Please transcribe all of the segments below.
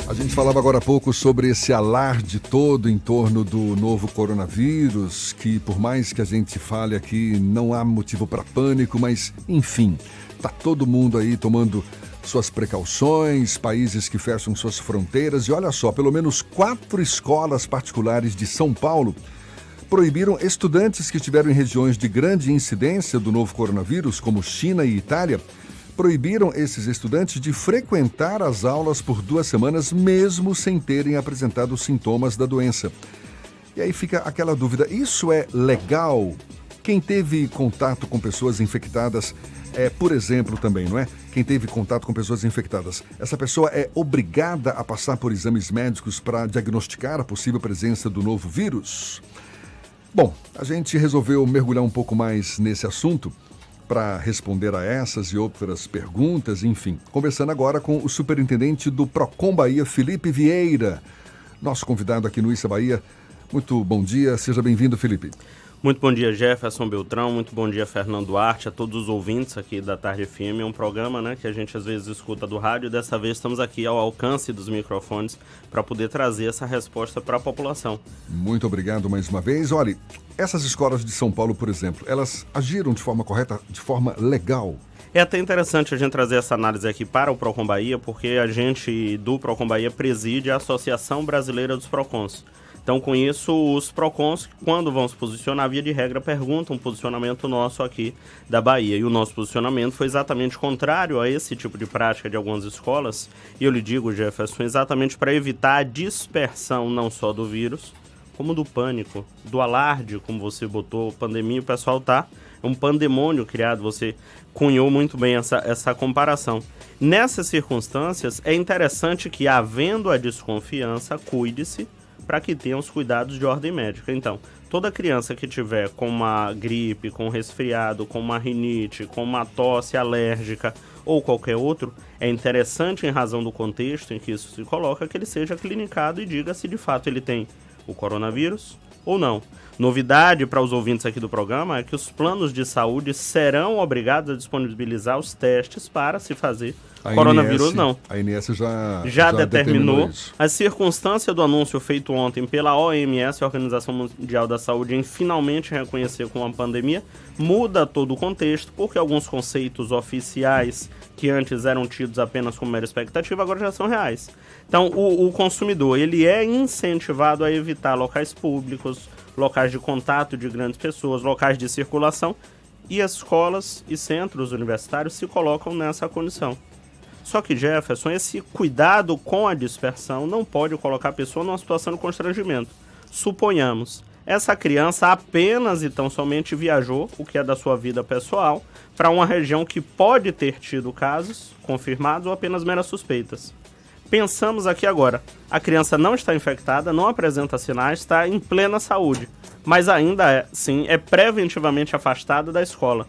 A gente falava agora há pouco sobre esse alarde todo em torno do novo coronavírus, que por mais que a gente fale aqui, não há motivo para pânico, mas enfim, tá todo mundo aí tomando suas precauções, países que fecham suas fronteiras e olha só, pelo menos 4 escolas particulares de São Paulo proibiram estudantes que estiveram em regiões de grande incidência do novo coronavírus, como China e Itália, proibiram esses estudantes de frequentar as aulas por 2 semanas, mesmo sem terem apresentado sintomas da doença. E aí fica aquela dúvida, isso é legal? Quem teve contato com pessoas infectadas, por exemplo, também, não é? Quem teve contato com pessoas infectadas, essa pessoa é obrigada a passar por exames médicos para diagnosticar a possível presença do novo vírus? Bom, a gente resolveu mergulhar um pouco mais nesse assunto para responder a essas e outras perguntas, enfim. Conversando agora com o superintendente do Procon Bahia, Felipe Vieira, nosso convidado aqui no Issa Bahia. Muito bom dia, seja bem-vindo, Felipe. Muito bom dia, Jefferson Beltrão, muito bom dia, Fernando Duarte, a todos os ouvintes aqui da Tarde FM. É um programa, que a gente às vezes escuta do rádio e dessa vez estamos aqui ao alcance dos microfones para poder trazer essa resposta para a população. Muito obrigado mais uma vez. Olha, essas escolas de São Paulo, por exemplo, elas agiram de forma correta, de forma legal? É até interessante a gente trazer essa análise aqui para o Procon Bahia, porque a gente do Procon Bahia preside a Associação Brasileira dos Procons. Então, com isso, os PROCONs, quando vão se posicionar, via de regra, perguntam o posicionamento nosso aqui da Bahia. E o nosso posicionamento foi exatamente contrário a esse tipo de prática de algumas escolas. E eu lhe digo, Jefferson, exatamente para evitar a dispersão não só do vírus, como do pânico, do alarde, como você botou, pandemia, o pessoal é um pandemônio criado, você cunhou muito bem essa comparação. Nessas circunstâncias, é interessante que, havendo a desconfiança, cuide-se, para que tenham os cuidados de ordem médica. Então, toda criança que tiver com uma gripe, com um resfriado, com uma rinite, com uma tosse alérgica ou qualquer outro, é interessante, em razão do contexto em que isso se coloca, que ele seja clinicado e diga se de fato ele tem o coronavírus ou não. Novidade para os ouvintes aqui do programa é que os planos de saúde serão obrigados a disponibilizar os testes para se fazer coronavírus não. A ANS já determinou isso. A circunstância do anúncio feito ontem pela OMS, a Organização Mundial da Saúde, em finalmente reconhecer como uma pandemia, muda todo o contexto, porque alguns conceitos oficiais que antes eram tidos apenas como mera expectativa, agora já são reais. Então, o consumidor, ele é incentivado a evitar locais públicos, locais de contato de grandes pessoas, locais de circulação, e as escolas e centros universitários se colocam nessa condição. Só que, Jefferson, esse cuidado com a dispersão não pode colocar a pessoa numa situação de constrangimento. Suponhamos, essa criança apenas e tão somente viajou, o que é da sua vida pessoal, para uma região que pode ter tido casos confirmados ou apenas meras suspeitas. Pensamos aqui agora, a criança não está infectada, não apresenta sinais, está em plena saúde, mas ainda é preventivamente afastada da escola.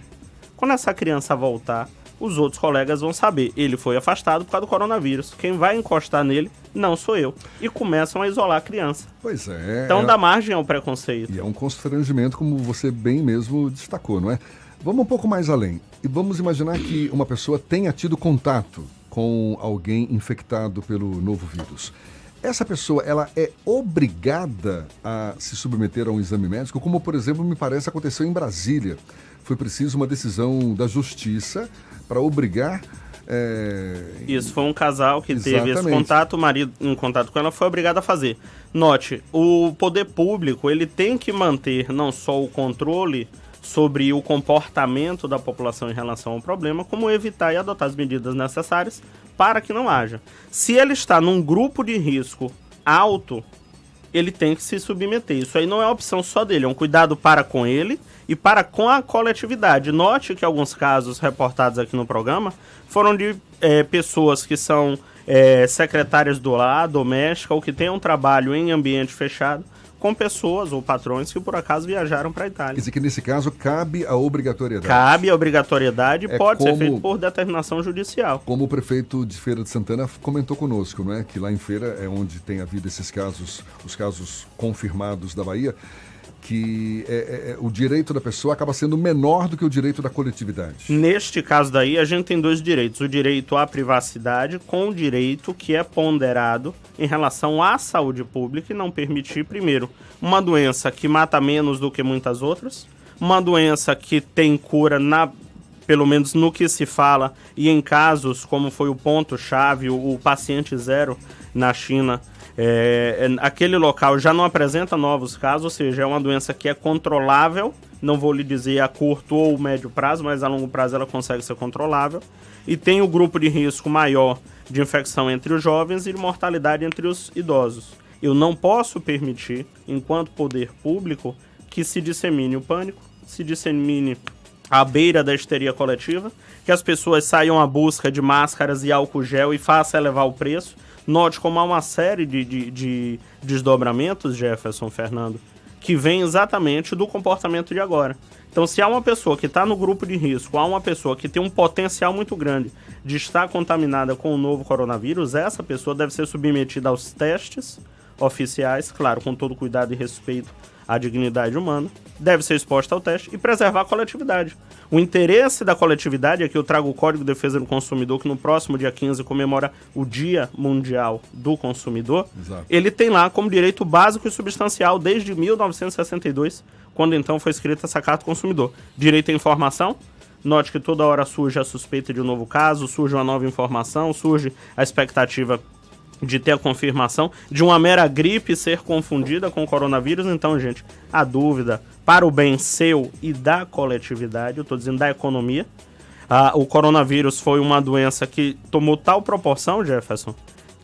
Quando essa criança voltar, os outros colegas vão saber, ele foi afastado por causa do coronavírus. Quem vai encostar nele não sou eu. E começam a isolar a criança. Pois é. Então dá margem ao preconceito. E é um constrangimento, como você bem mesmo destacou, não é? Vamos um pouco mais além. E vamos imaginar que uma pessoa tenha tido contato com alguém infectado pelo novo vírus. Essa pessoa, ela é obrigada a se submeter a um exame médico, como, por exemplo, me parece aconteceu em Brasília. Foi preciso uma decisão da justiça para obrigar... Isso, foi um casal que teve esse contato, o marido em contato com ela foi obrigado a fazer. Note, o poder público, ele tem que manter não só o controle sobre o comportamento da população em relação ao problema, como evitar e adotar as medidas necessárias para que não haja. Se ele está num grupo de risco alto, ele tem que se submeter. Isso aí não é opção só dele, é um cuidado para com ele e para com a coletividade. Note que alguns casos reportados aqui no programa foram de pessoas que são secretárias do lar, doméstica, ou que têm um trabalho em ambiente fechado, com pessoas ou patrões que por acaso viajaram para a Itália. Quer dizer que nesse caso cabe a obrigatoriedade. Cabe a obrigatoriedade e pode ser feito por determinação judicial. Como o prefeito de Feira de Santana comentou conosco, não é? Que lá em Feira é onde tem havido esses casos, os casos confirmados da Bahia. que o direito da pessoa acaba sendo menor do que o direito da coletividade. Neste caso daí, a gente tem dois direitos. O direito à privacidade com o direito que é ponderado em relação à saúde pública e não permitir, primeiro, uma doença que mata menos do que muitas outras, uma doença que tem cura, pelo menos no que se fala, e em casos como foi o ponto-chave, o paciente zero na China, aquele local já não apresenta novos casos, ou seja, é uma doença que é controlável, não vou lhe dizer a curto ou médio prazo, mas a longo prazo ela consegue ser controlável, e tem o grupo de risco maior de infecção entre os jovens e de mortalidade entre os idosos. Eu não posso permitir, enquanto poder público, que se dissemine o pânico, se dissemine à beira da histeria coletiva, que as pessoas saiam à busca de máscaras e álcool gel e façam elevar o preço. Note como há uma série de desdobramentos, Jefferson, Fernando, que vem exatamente do comportamento de agora. Então, se há uma pessoa que está no grupo de risco, há uma pessoa que tem um potencial muito grande de estar contaminada com o novo coronavírus, essa pessoa deve ser submetida aos testes oficiais, claro, com todo cuidado e respeito à dignidade humana, deve ser exposta ao teste e preservar a coletividade. O interesse da coletividade é que eu trago o Código de Defesa do Consumidor, que no próximo dia 15 comemora o Dia Mundial do Consumidor. Exato. Ele tem lá como direito básico e substancial desde 1962, quando então foi escrita essa Carta do Consumidor. Direito à informação. Note que toda hora surge a suspeita de um novo caso, surge uma nova informação, surge a expectativa de ter a confirmação de uma mera gripe ser confundida com o coronavírus. Então, gente, a dúvida para o bem seu e da coletividade, eu estou dizendo da economia, o coronavírus foi uma doença que tomou tal proporção, Jefferson,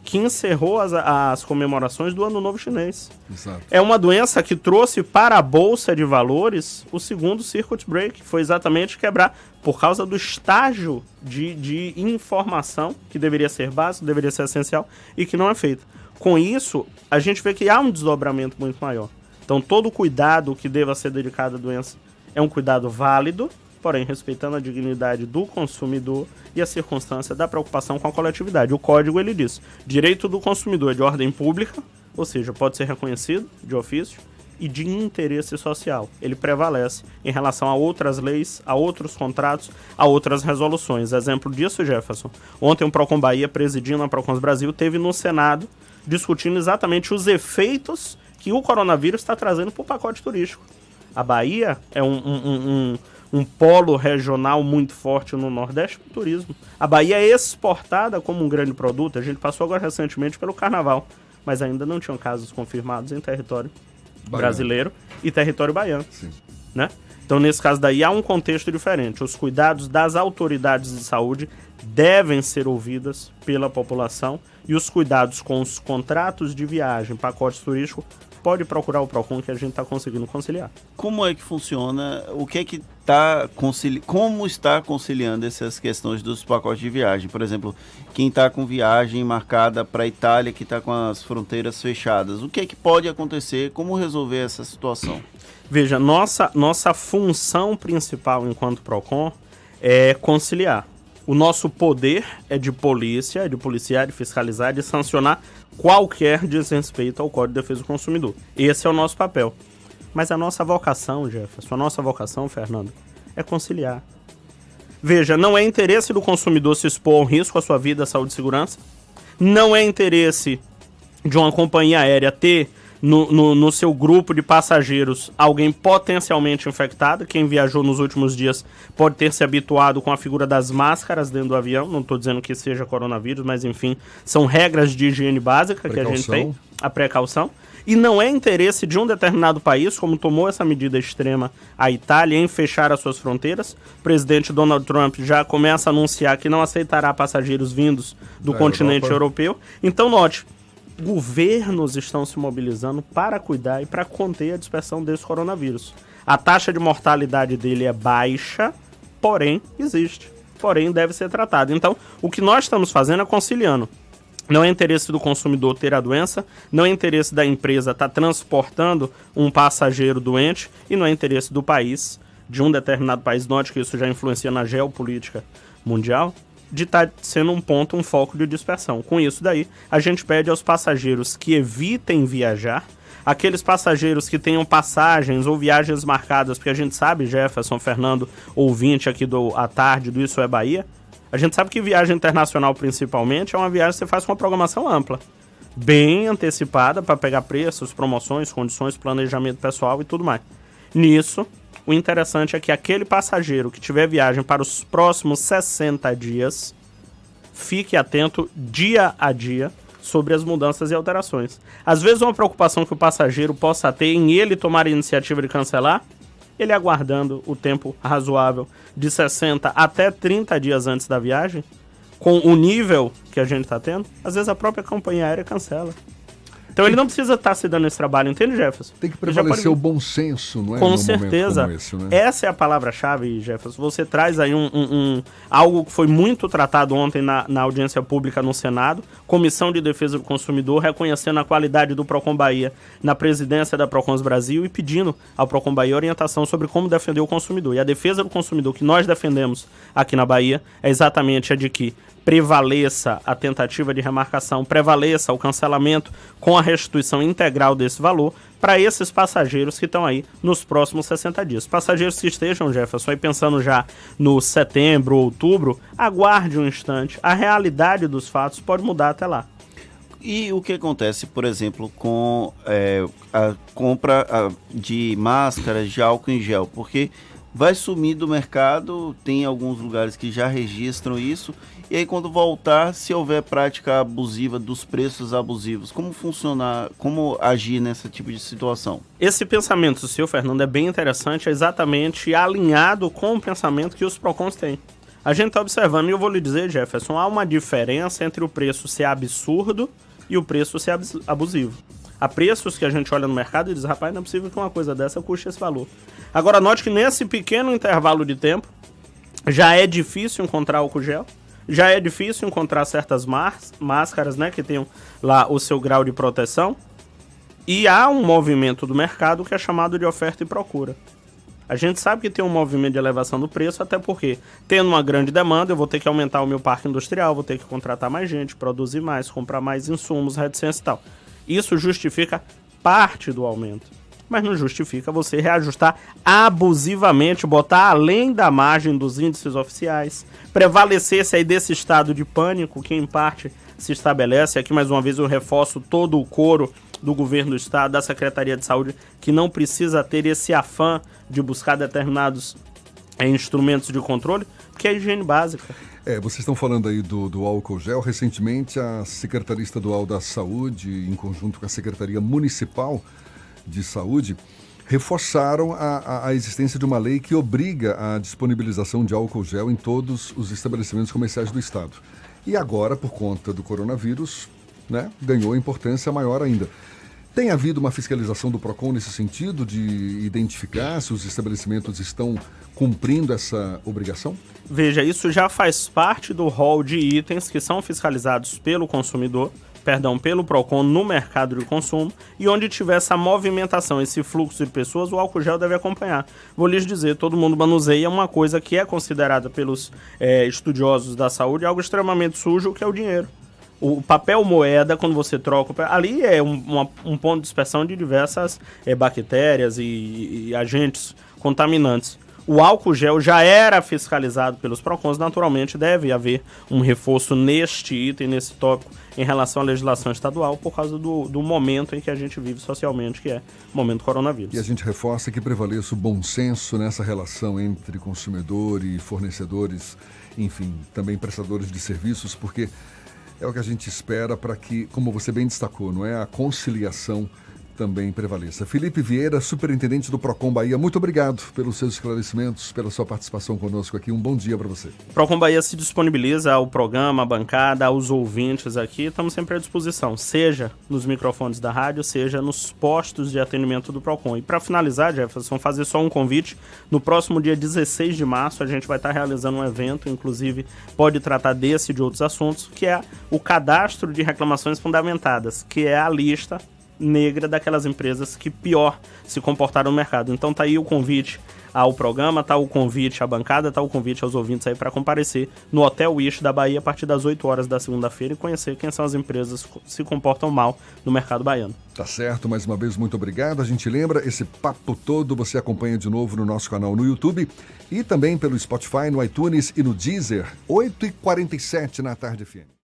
que encerrou as comemorações do Ano Novo Chinês. Exato. É uma doença que trouxe para a Bolsa de Valores o segundo circuit break, foi exatamente quebrar por causa do estágio de informação que deveria ser básico, deveria ser essencial e que não é feito. Com isso, a gente vê que há um desdobramento muito maior. Então, todo o cuidado que deva ser dedicado à doença é um cuidado válido, porém respeitando a dignidade do consumidor e a circunstância da preocupação com a coletividade. O código, ele diz, direito do consumidor é de ordem pública, ou seja, pode ser reconhecido de ofício, e de interesse social. Ele prevalece em relação a outras leis, a outros contratos, a outras resoluções. Exemplo disso, Jefferson, ontem o Procon Bahia, presidindo a Procons Brasil, teve no Senado discutindo exatamente os efeitos que o coronavírus está trazendo para o pacote turístico. A Bahia é um polo regional muito forte no Nordeste do turismo. A Bahia é exportada como um grande produto. A gente passou agora recentemente pelo Carnaval, mas ainda não tinham casos confirmados em território brasileiro e território baiano. Sim. Né? Então, nesse caso daí, há um contexto diferente. Os cuidados das autoridades de saúde devem ser ouvidos pela população e os cuidados com os contratos de viagem, pacotes turísticos, pode procurar o Procon que a gente está conseguindo conciliar. Como é que funciona? O que é que como está conciliando essas questões dos pacotes de viagem? Por exemplo, quem está com viagem marcada para a Itália, que está com as fronteiras fechadas, o que é que pode acontecer? Como resolver essa situação? Veja, nossa função principal enquanto Procon é conciliar. O nosso poder é de polícia, é de policiar, de fiscalizar, de sancionar qualquer desrespeito ao Código de Defesa do Consumidor. Esse é o nosso papel. Mas a nossa vocação, Jefferson, a nossa vocação, Fernando, é conciliar. Veja, não é interesse do consumidor se expor ao risco à sua vida, saúde e segurança. Não é interesse de uma companhia aérea ter no seu grupo de passageiros alguém potencialmente infectado. Quem viajou nos últimos dias pode ter se habituado com a figura das máscaras dentro do avião. Não estou dizendo que seja coronavírus, mas enfim, são regras de higiene básica que a gente tem, a precaução. E não é interesse de um determinado país, como tomou essa medida extrema a Itália, em fechar as suas fronteiras. O presidente Donald Trump já começa a anunciar que não aceitará passageiros vindos do continente europeu. Então, note, governos estão se mobilizando para cuidar e para conter a dispersão desse coronavírus. A taxa de mortalidade dele é baixa, porém existe, porém deve ser tratada. Então, o que nós estamos fazendo é conciliando. Não é interesse do consumidor ter a doença, não é interesse da empresa estar transportando um passageiro doente e não é interesse do país, de um determinado país, note que isso já influencia na geopolítica mundial, de estar sendo um foco de dispersão. Com isso daí, a gente pede aos passageiros que evitem viajar, aqueles passageiros que tenham passagens ou viagens marcadas, porque a gente sabe, Jefferson, Fernando, ouvinte aqui à tarde do Isso é Bahia, a gente sabe que viagem internacional principalmente é uma viagem que você faz com uma programação ampla, bem antecipada para pegar preços, promoções, condições, planejamento pessoal e tudo mais. Nisso, o interessante é que aquele passageiro que tiver viagem para os próximos 60 dias, fique atento dia a dia sobre as mudanças e alterações. Às vezes uma preocupação que o passageiro possa ter em ele tomar a iniciativa de cancelar, ele aguardando o tempo razoável de 60 até 30 dias antes da viagem, com o nível que a gente está tendo, às vezes a própria companhia aérea cancela. Então ele não precisa estar se dando esse trabalho, entende, Jefferson? Tem que prevalecer o bom senso, não é? Com certeza. Esse, né? Essa é a palavra-chave, Jefferson. Você traz aí algo que foi muito tratado ontem na audiência pública no Senado, Comissão de Defesa do Consumidor, reconhecendo a qualidade do Procon Bahia na presidência da Procons Brasil e pedindo ao Procon Bahia orientação sobre como defender o consumidor. E a defesa do consumidor que nós defendemos aqui na Bahia é exatamente a de que prevaleça a tentativa de remarcação, prevaleça o cancelamento com a restituição integral desse valor para esses passageiros que estão aí nos próximos 60 dias. Passageiros que estejam, Jefferson, aí pensando já no setembro, outubro, aguarde um instante, a realidade dos fatos pode mudar até lá. E o que acontece, por exemplo, com a compra de máscaras, de álcool em gel? Porque vai sumir do mercado, tem alguns lugares que já registram isso, e aí quando voltar, se houver prática abusiva dos preços abusivos, como funcionar, como agir nesse tipo de situação? Esse pensamento seu, Fernando, é bem interessante, é exatamente alinhado com o pensamento que os PROCONs têm. A gente está observando, e eu vou lhe dizer, Jefferson, há uma diferença entre o preço ser absurdo e o preço ser abusivo. Há preços que a gente olha no mercado e diz, rapaz, não é possível que uma coisa dessa custe esse valor. Agora, note que nesse pequeno intervalo de tempo, já é difícil encontrar álcool gel, já é difícil encontrar certas máscaras, né, que tenham lá o seu grau de proteção, e há um movimento do mercado que é chamado de oferta e procura. A gente sabe que tem um movimento de elevação do preço, até porque, tendo uma grande demanda, eu vou ter que aumentar o meu parque industrial, vou ter que contratar mais gente, produzir mais, comprar mais insumos, reticência e tal. Isso justifica parte do aumento, mas não justifica você reajustar abusivamente, botar além da margem dos índices oficiais, prevalecer-se aí desse estado de pânico que em parte se estabelece. Aqui mais uma vez eu reforço todo o coro do governo do estado, da Secretaria de Saúde, que não precisa ter esse afã de buscar determinados instrumentos de controle, porque é higiene básica. Vocês estão falando aí do álcool gel. Recentemente, a Secretaria Estadual da Saúde, em conjunto com a Secretaria Municipal de Saúde, reforçaram a existência de uma lei que obriga a disponibilização de álcool gel em todos os estabelecimentos comerciais do estado. E agora, por conta do coronavírus, né, ganhou importância maior ainda. Tem havido uma fiscalização do PROCON nesse sentido, de identificar se os estabelecimentos estão cumprindo essa obrigação? Veja, isso já faz parte do rol de itens que são fiscalizados pelo pelo PROCON no mercado de consumo, e onde tiver essa movimentação, esse fluxo de pessoas, o álcool gel deve acompanhar. Vou lhes dizer, todo mundo manuseia uma coisa que é considerada pelos estudiosos da saúde algo extremamente sujo, que é o dinheiro. O papel moeda, quando você troca, ali é um ponto de dispersão de diversas bactérias e agentes contaminantes. O álcool gel já era fiscalizado pelos PROCONs, naturalmente deve haver um reforço neste item, nesse tópico, em relação à legislação estadual, por causa do momento em que a gente vive socialmente, que é o momento coronavírus. E a gente reforça que prevaleça o bom senso nessa relação entre consumidor e fornecedores, enfim, também prestadores de serviços, porque é o que a gente espera para que, como você bem destacou, não é, a conciliação também prevaleça. Felipe Vieira, superintendente do Procon Bahia, muito obrigado pelos seus esclarecimentos, pela sua participação conosco aqui. Um bom dia para você. Procon Bahia se disponibiliza ao programa, à bancada, aos ouvintes aqui. Estamos sempre à disposição, seja nos microfones da rádio, seja nos postos de atendimento do Procon. E para finalizar, Jefferson, fazer só um convite. No próximo dia 16 de março, a gente vai estar realizando um evento, inclusive pode tratar desse e de outros assuntos, que é o cadastro de reclamações fundamentadas, que é a lista negra daquelas empresas que pior se comportaram no mercado. Então tá aí o convite ao programa, tá o convite à bancada, tá o convite aos ouvintes aí para comparecer no Hotel Wish da Bahia a partir das 8 horas da segunda-feira e conhecer quem são as empresas que se comportam mal no mercado baiano. Tá certo, mais uma vez muito obrigado. A gente lembra, esse papo todo você acompanha de novo no nosso canal no YouTube e também pelo Spotify, no iTunes e no Deezer, 8h47 na tarde FM.